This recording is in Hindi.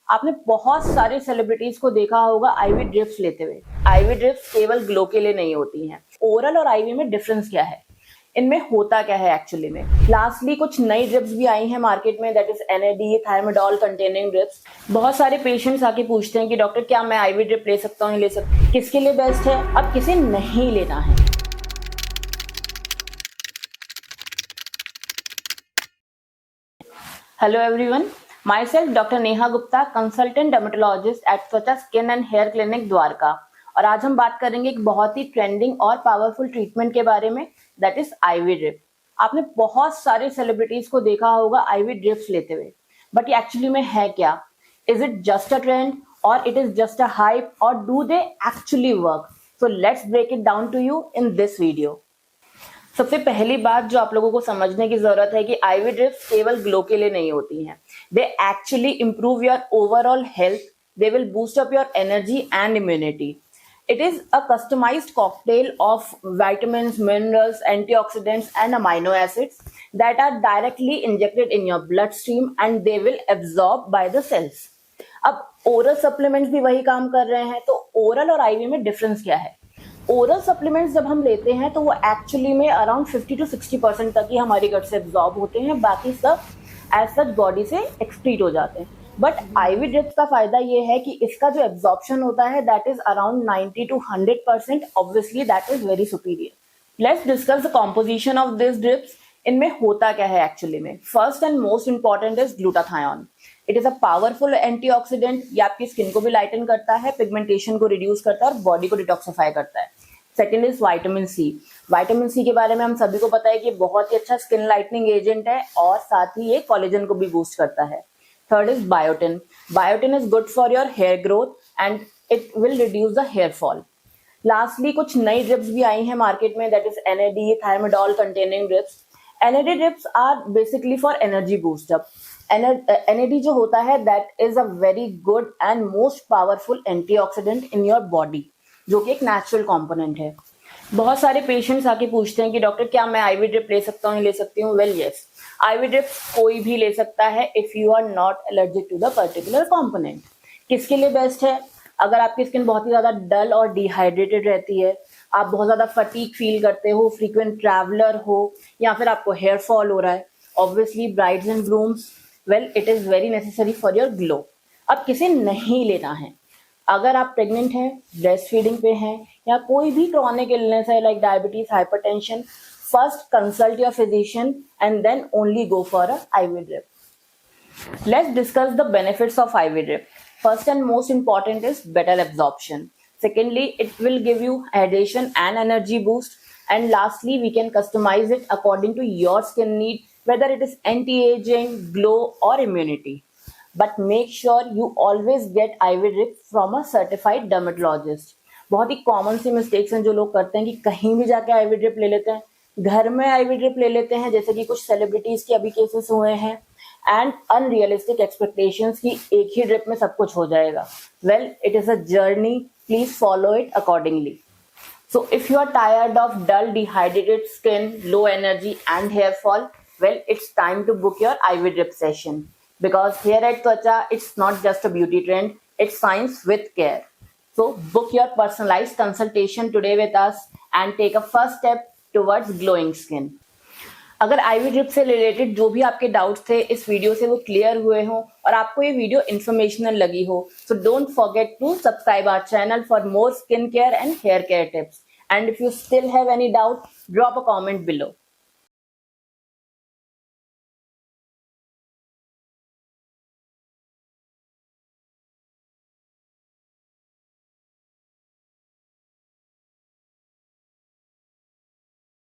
आपने बहुत सारे सेलिब्रिटीज को देखा होगा आईवी ड्रिप्स लेते हुए। आईवी ड्रिप्स केवल ग्लो के लिए नहीं होती हैं। ओरल और आईवी में डिफरेंस क्या है, इनमें होता क्या है एक्चुअली में। लास्टली कुछ नई ड्रिप्स भी आई हैं मार्केट में, that is NAD थायरामिडोल containing drips. बहुत सारे पेशेंट्स आके पूछते हैं कि डॉक्टर क्या मैं आईवी ड्रिप ले सकता हूँ, ले सकता हूँ, किसके लिए बेस्ट है, अब किसे नहीं लेना है। Hello everyone, myself Dr. Neha Gupta, consultant dermatologist at Twacha skin and hair clinic Dwarka. और आज हम बात करेंगे एक बहुत ही ट्रेंडिंग और पावरफुल ट्रीटमेंट के बारे में, दैट इज आईवी ड्रिप। आपने बहुत सारे सेलिब्रिटीज को देखा होगा आईवी ड्रिप्स लेते हुए, बट ये एक्चुअली में है क्या? Is it just a trend और it is just a hype, और do they actually work? So let's break it down to you in this video. सबसे पहली बात जो आप लोगों को समझने की जरूरत है कि आईवी ड्रिप्स केवल ग्लो के लिए नहीं होती हैं। They actually improve your overall health, they will boost up your energy and immunity. It is a customized cocktail of vitamins, minerals, antioxidants, and amino acids that are directly injected in your bloodstream and they will absorb by the cells. अब ओरल सप्लीमेंट्स भी वही काम कर रहे हैं, तो ओरल और आईवी में डिफरेंस क्या है? ओरल सप्लीमेंट्स जब हम लेते हैं तो वो एक्चुअली में अराउंड 50 to 60% तक ही हमारी गट से एब्जॉर्ब होते हैं, बाकी सब एज सच बॉडी से एक्सक्रीट हो जाते हैं। बट आईवी ड्रिप्स का फायदा ये है कि इसका जो एब्जॉर्प्शन होता है that is around 90 to 100%, obviously that is very superior. Let's discuss the composition of this drips. इनमें होता क्या है एक्चुअली में? First and most important is glutathione. It is a powerful antioxidant. ये आपकी स्किन को भी लाइटन करता है, पिगमेंटेशन को रिड्यूस करता है और बॉडी को डिटॉक्सिफाई करता है। Second is vitamin C. Vitamin C के बारे में हम सभी को पता है कि बहुत ही अच्छा स्किन लाइटनिंग एजेंट है और साथ ही ये कोलेजन को भी बूस्ट करता है। Third is biotin. Biotin is good for your hair growth and it will reduce the hair fall. Lastly कुछ नई ड्रिप्स भी आई हैं मार्केट में, that is NAD थायरामिडोल containing drips. NAD drips are basically for energy boost up. NAD जो होता है that is a very good and most powerful antioxidant in your body, जो कि एक नेचुरल कंपोनेंट है। बहुत सारे पेशेंट्स आके पूछते हैं कि डॉक्टर क्या मैं आईवी ड्रिप ले सकता हूँ, ले सकती हूँ? वेल यस, आईवी ड्रिप कोई भी ले सकता है if you are not allergic to the particular component. किसके लिए बेस्ट है? अगर आपकी स्किन बहुत ही ज्यादा डल और डिहाइड्रेटेड रहती है, आप बहुत ज्यादा फटीग फील करते हो, फ्रीक्वेंट ट्रैवलर हो, या फिर आपको हेयर फॉल हो रहा है, obviously brides and grooms, well it is very necessary for your glow. अब किसे नहीं लेना है? अगर आप प्रेग्नेंट हैं, ब्रेस्ट फीडिंग पे हैं, या कोई भी क्रॉनिक इलनेस है like diabetes, hypertension, first consult your physician and then only go for a IV drip. Let's discuss the benefits of IV drip. First and most important is better absorption. Secondly, it will give you hydration and energy boost. And lastly, we can customize it according to your skin need, whether it is anti-aging, glow or immunity. But make sure you always get IV drip from a certified dermatologist. बहुत ही कॉमन सी मिस्टेक्स हैं जो लोग करते हैं कि कहीं भी जाके आईवी ड्रिप ले लेते हैं, घर में आईवी ड्रिप ले लेते हैं, जैसे कि कुछ सेलिब्रिटीज के अभी केसेस हुए हैं, एंड अनरियलिस्टिक एक्सपेक्टेशंस की एक ही ड्रिप में सब कुछ हो जाएगा। Well, it is a journey, please follow it accordingly. So if you are tired of dull, dehydrated skin, low energy and hair fall, well, it's time to book your IV drip session. Because here at Twacha, it's not just a beauty trend, it's science with care. So book your personalized consultation today with us and take a first step towards glowing skin. अगर आईवी ड्रिप से रिलेटेड जो भी आपके डाउट्स थे इस वीडियो से वो क्लियर हुए हों और आपको ये वीडियो इन्फॉर्मेशनल लगी हो, so don't forget to subscribe our channel for more skin care and hair care tips. And if you still have any doubt, drop a comment below.